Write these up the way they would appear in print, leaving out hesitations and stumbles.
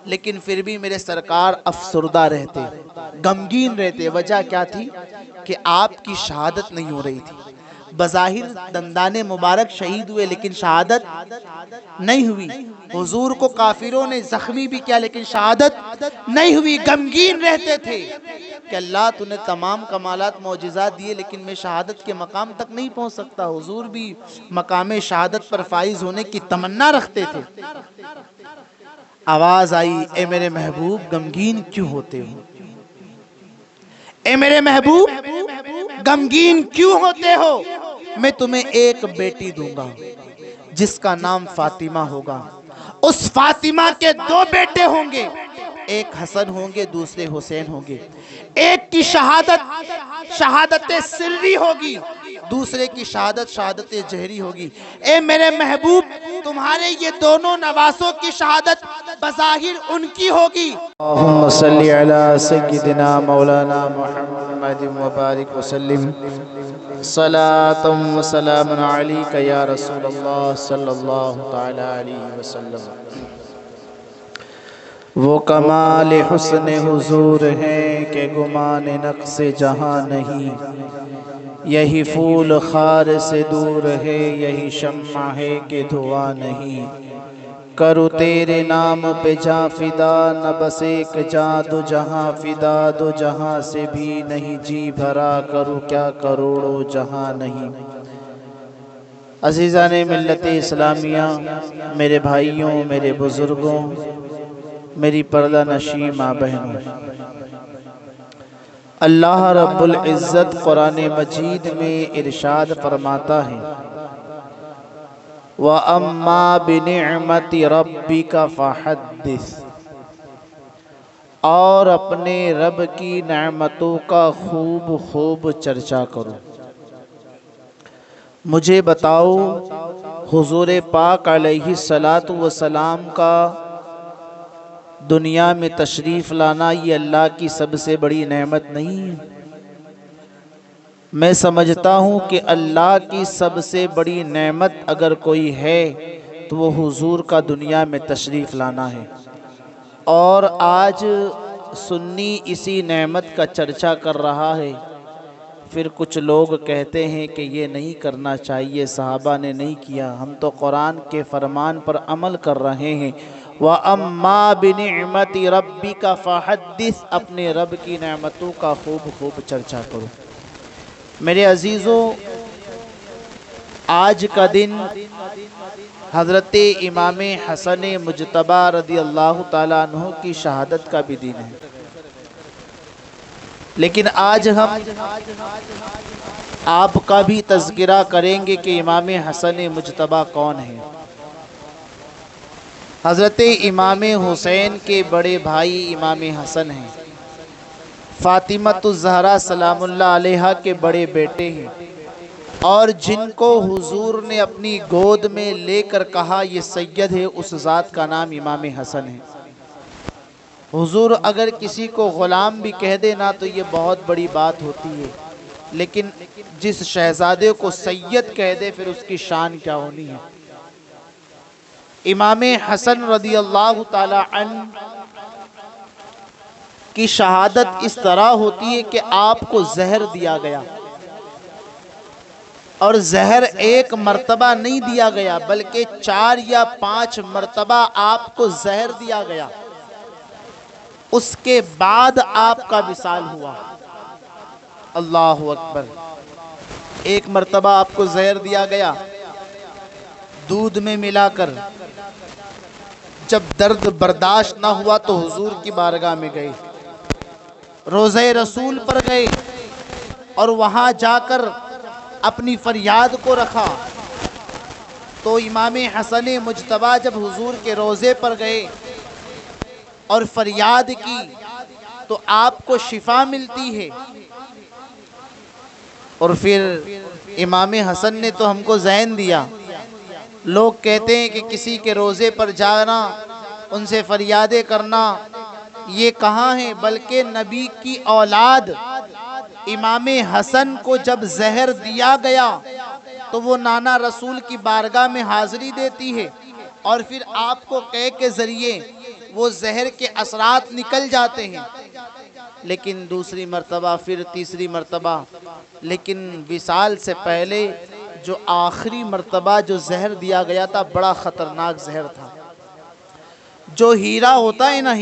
لیکن پھر بھی میرے سرکار افسردہ رہتے، غمگین رہتے۔ وجہ کیا تھی؟ کہ آپ کی شہادت نہیں ہو رہی تھی۔ بظاہر دندان مبارک شہید ہوئے لیکن شہادت نہیں ہوئی۔ حضور کو کافروں نے زخمی بھی کیا لیکن شہادت نہیں ہوئی۔ غمگین رہتے تھے کہ اللہ تو نے تمام کمالات معجزات دیے لیکن میں شہادت کے مقام تک نہیں پہنچ سکتا۔ حضور بھی مقام شہادت پر فائز ہونے کی تمنا رکھتے تھے۔ آواز آئی، اے میرے محبوب غمگین کیوں ہوتے ہو؟ اے میرے محبوب غمگین کیوں ہوتے ہو؟ میں تمہیں ایک بیٹی دوں گا جس کا نام فاطمہ ہوگا۔ اس فاطمہ کے دو بیٹے ہوں گے، ایک حسن ہوں گے دوسرے حسین ہوں گے۔ ایک کی شہادت سری ہوگی، دوسرے کی شہادت جہری ہوگی۔ اے میرے محبوب تمہارے یہ دونوں نواسوں کی شہادت بظاہر ان کی ہوگی۔ اللہم صلی علی سیدنا مولانا محمد مبارک وسلم صلاۃ و سلام علیک یا رسول اللہ صلی اللہ تعالی علیہ وسلم۔ وہ کمال حسن حضور ہے کہ گمان نقص جہاں نہیں، یہی پھول خار سے دور ہے، یہی شمع ہے کہ دھواں نہیں۔ کرو تیرے نام پہ جاں فدا، نہ بس ایک جاں دو جہاں فدا، دو جہاں سے بھی نہیں جی بھرا، کرو کیا کروڑوں جہاں نہیں۔ عزیزان ملت اسلامیہ، میرے بھائیوں، میرے بزرگوں، میری پردہ نشین ماں بہنوں، اللہ رب العزت قرآن مجید میں ارشاد فرماتا ہے وَأَمَّا بِنِعْمَةِ رَبِّكَ فَحَدِّثْ، اور اپنے رب کی نعمتوں کا خوب خوب چرچا کرو۔ مجھے بتاؤ حضور پاک علیہ السلام کا دنیا میں تشریف لانا یہ اللہ کی سب سے بڑی نعمت نہیں ہے؟ میں سمجھتا ہوں کہ اللہ کی سب سے بڑی نعمت اگر کوئی ہے تو وہ حضور کا دنیا میں تشریف لانا ہے۔ اور آج سنی اسی نعمت کا چرچا کر رہا ہے، پھر کچھ لوگ کہتے ہیں کہ یہ نہیں کرنا چاہیے، صحابہ نے نہیں کیا، ہم تو قرآن کے فرمان پر عمل کر رہے ہیں۔ وَأَمَّا بِنِعْمَةِ رَبِّكَ فَحَدِّثْ، اپنے رب کی نعمتوں کا خوب خوب چرچا کرو۔ میرے عزیزوں، آج کا دن حضرت امام حسن مجتبی رضی اللہ تعالیٰ عنہ کی شہادت کا بھی دن ہے، لیکن آج ہم آپ کا بھی تذکرہ کریں گے کہ امام حسن مجتبی کون ہیں۔ حضرت امام حسین کے بڑے بھائی امام حسن ہیں، فاطمۃ الزہرا سلام اللہ علیہا کے بڑے بیٹے ہیں، اور جن کو حضور نے اپنی گود میں لے کر کہا یہ سید ہے، اس ذات کا نام امام حسن ہے۔ حضور اگر کسی کو غلام بھی کہہ دے نا تو یہ بہت بڑی بات ہوتی ہے، لیکن جس شہزادے کو سید کہہ دے پھر اس کی شان کیا ہونی ہے۔ امام حسن رضی اللہ تعالی عنہ کی شہادت اس طرح ہوتی ہے کہ آپ کو زہر دیا گیا، اور زہر ایک مرتبہ نہیں دیا گیا بلکہ 4 یا 5 مرتبہ آپ کو زہر دیا گیا۔ اس کے بعد آپ کا وصال ہوا۔ اللہ اکبر۔ ایک مرتبہ آپ کو زہر دیا گیا دودھ میں ملا کر، جب درد برداشت نہ ہوا تو حضور کی بارگاہ میں گئے، روضہ رسول پر گئے اور وہاں جا کر اپنی فریاد کو رکھا۔ تو امام حسن مجتبی جب حضور کے روضے پر گئے اور فریاد کی تو آپ کو شفا ملتی ہے۔ اور پھر امام حسن نے تو ہم کو ذہن دیا۔ لوگ کہتے ہیں کہ کسی کے روضے پر جانا، ان سے فریادیں کرنا، یہ کہاں ہے؟ بلکہ نبی کی اولاد امام حسن کو جب زہر دیا گیا تو وہ نانا رسول کی بارگاہ میں حاضری دیتی ہے، اور پھر آپ کو کہہ کے ذریعے وہ زہر کے اثرات نکل جاتے ہیں، لیکن دوسری مرتبہ پھر تیسری مرتبہ، لیکن وصال سے پہلے جو آخری مرتبہ جو زہر دیا گیا تھا بڑا خطرناک زہر تھا۔ جو ہیرا ہوتا ہے نا،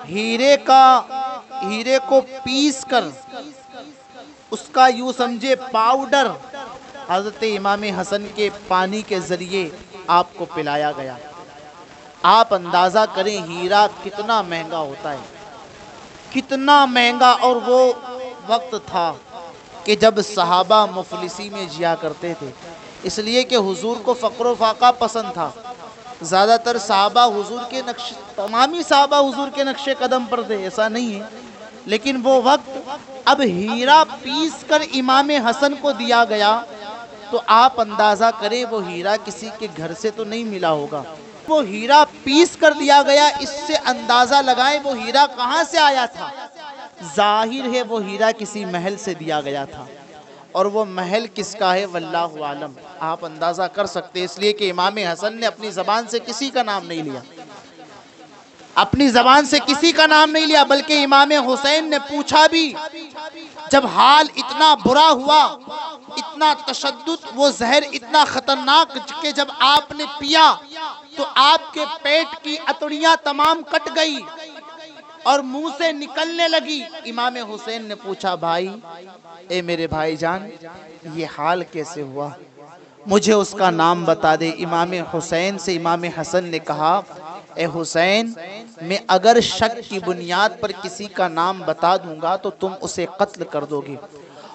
ہیرے کو پیس کر اس کا یوں سمجھے پاؤڈر حضرت امام حسن کے پانی کے ذریعے آپ کو پلایا گیا۔ آپ اندازہ کریں ہیرا کتنا مہنگا ہوتا ہے، کتنا مہنگا، اور وہ وقت تھا کہ جب صحابہ مفلسی میں جیا کرتے تھے، اس لیے کہ حضور کو فقر و فاقہ پسند تھا۔ زیادہ تر صحابہ حضور کے نقش، تمامی صحابہ حضور کے نقش قدم پر تھے، ایسا نہیں ہے، لیکن وہ وقت اب ہیرا پیس کر امام حسن کو دیا گیا تو آپ اندازہ کریں وہ ہیرا کسی کے گھر سے تو نہیں ملا ہوگا، وہ ہیرا پیس کر دیا گیا۔ اس سے اندازہ لگائیں وہ ہیرا کہاں سے آیا تھا، ظاہر ہے وہ ہیرا کسی محل سے دیا گیا تھا، اور وہ محل کس کا ہے واللہ عالم، آپ اندازہ کر سکتے ہیں، اس لیے کہ امام حسن نے اپنی زبان سے کسی کا نام نہیں لیا، اپنی زبان سے کسی کا نام نہیں لیا، بلکہ امام حسین نے پوچھا بھی، جب حال اتنا برا ہوا، اتنا تشدد، وہ زہر اتنا خطرناک کہ جب آپ نے پیا تو آپ کے پیٹ کی اتڑیاں تمام کٹ گئی اور منہ سے نکلنے لگی۔ امام حسین نے پوچھا، بھائی، اے میرے بھائی جان، یہ حال کیسے ہوا، مجھے اس کا نام بتا دے۔ امام حسین سے امام حسن نے کہا، اے حسین، میں اگر شک کی بنیاد پر کسی کا نام بتا دوں گا تو تم اسے قتل کر دو گے،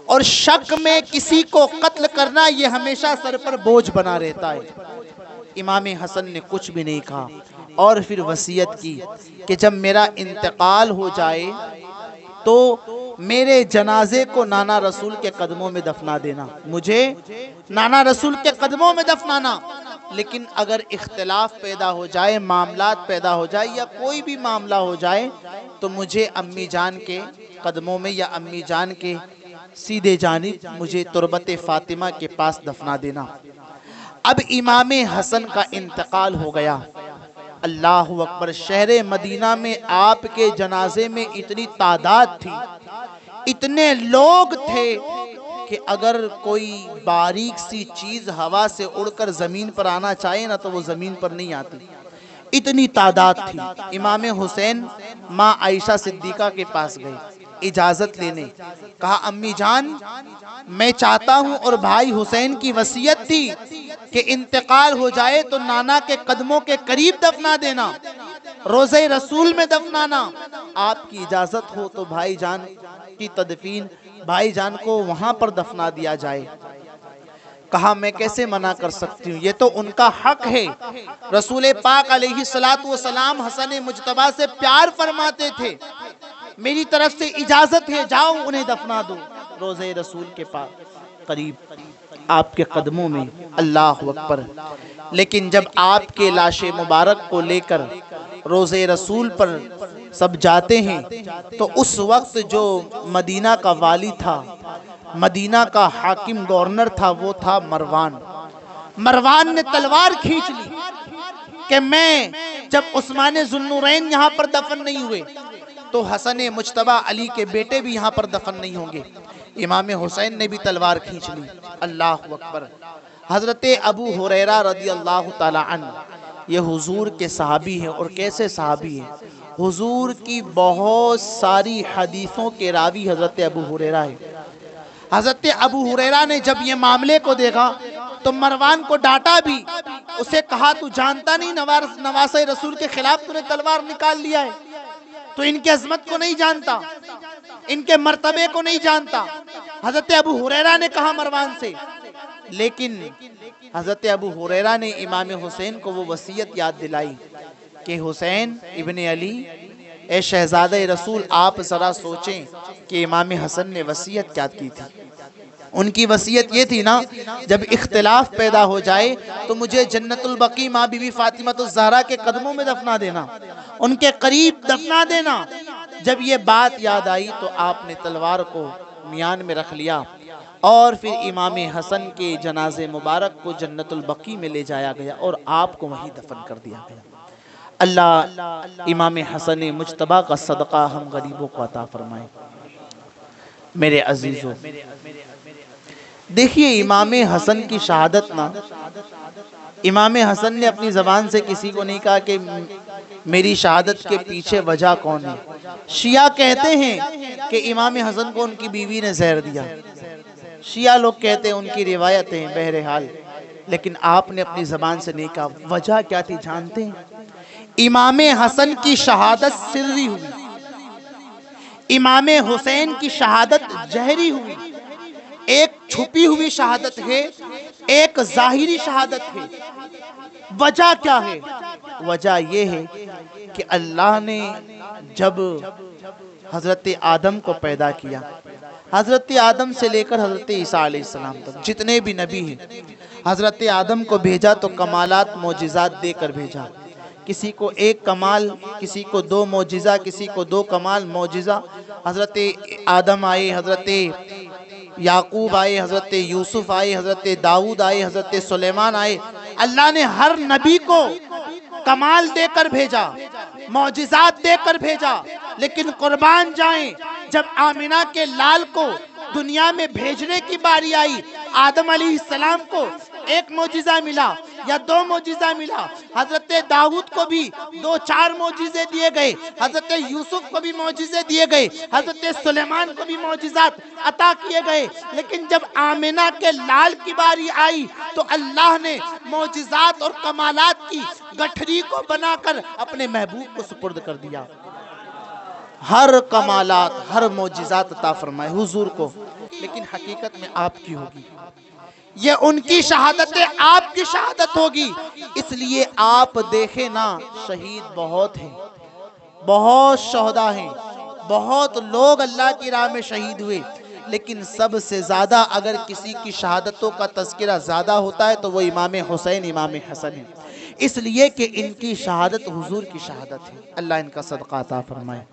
اور شک میں کسی کو قتل کرنا یہ ہمیشہ سر پر بوجھ بنا رہتا ہے۔ امام حسن نے کچھ بھی نہیں کہا اور پھر وصیت کی کہ جب میرا انتقال ہو جائے تو میرے جنازے کو نانا رسول کے قدموں میں دفنا دینا، مجھے نانا رسول کے قدموں میں دفنانا، لیکن اگر اختلاف پیدا ہو جائے، معاملات پیدا ہو جائے یا کوئی بھی معاملہ ہو جائے تو مجھے امی جان کے قدموں میں یا امی جان کے سیدھے جانب مجھے تربت فاطمہ کے پاس دفنا دینا۔ اب امام حسن کا انتقال ہو گیا، اللہ اکبر، شہر مدینہ میں آپ کے جنازے میں اتنی تعداد تھی، اتنے لوگ تھے کہ اگر کوئی باریک سی چیز ہوا سے اڑ کر زمین پر آنا چاہے نا تو وہ زمین پر نہیں آتی، اتنی تعداد تھی۔ امام حسین ماں عائشہ صدیقہ کے پاس گئے اجازت لینے، کہا، امی جان، میں چاہتا ہوں، اور بھائی حسین کی وصیت تھی کہ انتقال ہو جائے تو نانا کے قدموں کے قریب دفنا دینا، روضہ رسول میں دفنانا، آپ کی اجازت ہو تو بھائی جان کی تدفین بھائی جان کو وہاں پر دفنا دیا جائے۔ کہا، میں کیسے منع کر سکتی ہوں، یہ تو ان کا حق ہے، رسول پاک علیہ السلام حسن مجتبیٰ سے پیار فرماتے تھے، میری طرف سے اجازت ہے، جاؤ انہیں دفنا دو روضہ رسول کے پاس قریب، آپ کے قدموں میں، اللہ اکبر۔ لیکن جب آپ کے لاش مبارک کو لے کر روضہ رسول پر سب جاتے ہیں تو اس وقت جو مدینہ کا والی تھا، مدینہ کا حاکم گورنر تھا، وہ تھا مروان۔ مروان نے تلوار کھینچ لی کہ میں جب عثمان ذو النورین یہاں پر دفن نہیں ہوئے تو حسن مجتبیٰ علی کے بیٹے بھی یہاں پر دفن نہیں ہوں گے۔ امام حسین نے بھی تلوار کھینچ لی، اللہ اکبر۔ حضرت ابو ہریرہ رضی اللہ تعالی عنہ، یہ حضور کے صحابی ہیں، اور کیسے صحابی ہیں، حضور کی بہت ساری حدیثوں کے راوی حضرت ابو ہریرہ ہیں۔ حضرت ابو ہریرہ نے جب یہ معاملے کو دیکھا تو مروان کو ڈانٹا بھی، اسے کہا، تو جانتا نہیں نواسہ رسول کے خلاف تو نے تلوار نکال لیا ہے، تو ان کی عظمت کو نہیں جانتا، ان کے مرتبے کو نہیں جانتا۔ حضرت ابو ہریرہ نے کہا مروان سے، لیکن حضرت ابو ہریرہ نے امام حسین کو وہ وصیت یاد دلائی کہ حسین ابن علی، اے شہزادہ رسول، آپ ذرا سوچیں کہ امام حسن نے وصیت کیا کی تھی۔ ان کی وصیت یہ تھی نا، جب اختلاف پیدا ہو جائے تو مجھے جنت البقیع ماں بی بی فاطمہ الزہرا کے قدموں میں دفنا دینا، ان کے قریب دفنا دینا۔ جب یہ بات یاد آئی تو آپ نے تلوار کو میان میں رکھ لیا، اور پھر امام حسن کے جنازے مبارک کو جنت البقیع میں لے جایا گیا اور آپ کو وہیں دفن کر دیا گیا۔ اللہ امام حسن مجتبی کا صدقہ ہم غریبوں کو عطا فرمائے۔ میرے عزیزوں، دیکھیے امام حسن کی شہادت نا، امام حسن نے اپنی زبان سے کسی کو نہیں کہا کہ میری شہادت کے پیچھے وجہ کون ہے۔ شیعہ کہتے ہیں کہ امام حسن کو ان کی بیوی نے زہر دیا، شیعہ لوگ کہتے ہیں، ان کی روایتیں بہرحال، لیکن آپ نے اپنی زبان سے نہیں کہا۔ وجہ کیا تھی جانتے ہیں؟ امام حسن کی شہادت سری ہوئی، امام حسین کی شہادت جہری ہوئی۔ ایک چھپی ہوئی شہادت ہے، ایک ظاہری شہادت ہے۔ وجہ کیا ہے؟ وجہ یہ ہے کہ اللہ نے جب حضرت آدم کو پیدا کیا، حضرت آدم سے لے کر حضرت عیسیٰ علیہ السلام تک جتنے بھی نبی ہیں، حضرت آدم کو بھیجا تو کمالات معجزات دے کر بھیجا۔ کسی کو ایک کمال، کسی کو دو معجزہ، کسی کو دو کمال معجزہ۔ حضرت آدم آئے، حضرت یعقوب آئے، حضرت یوسف آئے، حضرت داؤد آئے، حضرت سلیمان آئے۔ اللہ نے ہر نبی کو کمال دے کر بھیجا، معجزات دے کر بھیجا، لیکن قربان جائیں جب آمنہ کے لال کو دنیا میں بھیجنے کی باری آئی، آدم علیہ السلام کو ایک معجزہ ملا یا دو معجزہ ملا، حضرت داؤد کو بھی 2-4 معجزے دیے گئے، حضرت یوسف کو بھی معجزے دیے گئے، حضرت سلیمان کو بھی معجزات عطا کیے گئے، لیکن جب آمنہ کے لال کی باری آئی تو اللہ نے معجزات اور کمالات کی گٹھری کو بنا کر اپنے محبوب کو سپرد کر دیا۔ ہر کمالات، ہر معجزات عطا فرمائے حضور کو، لیکن حقیقت میں آپ کی ہوگی، یہ ان کی شہادت ہے، آپ کی شہادت ہوگی۔ اس لیے آپ دیکھیں نا، شہید بہت ہیں، بہت شہداء ہیں، بہت لوگ اللہ کی راہ میں شہید ہوئے، لیکن سب سے زیادہ اگر کسی کی شہادتوں کا تذکرہ زیادہ ہوتا ہے تو وہ امام حسین، امام حسن ہیں، اس لیے کہ ان کی شہادت حضور کی شہادت ہے۔ اللہ ان کا صدقہ عطا فرمائے۔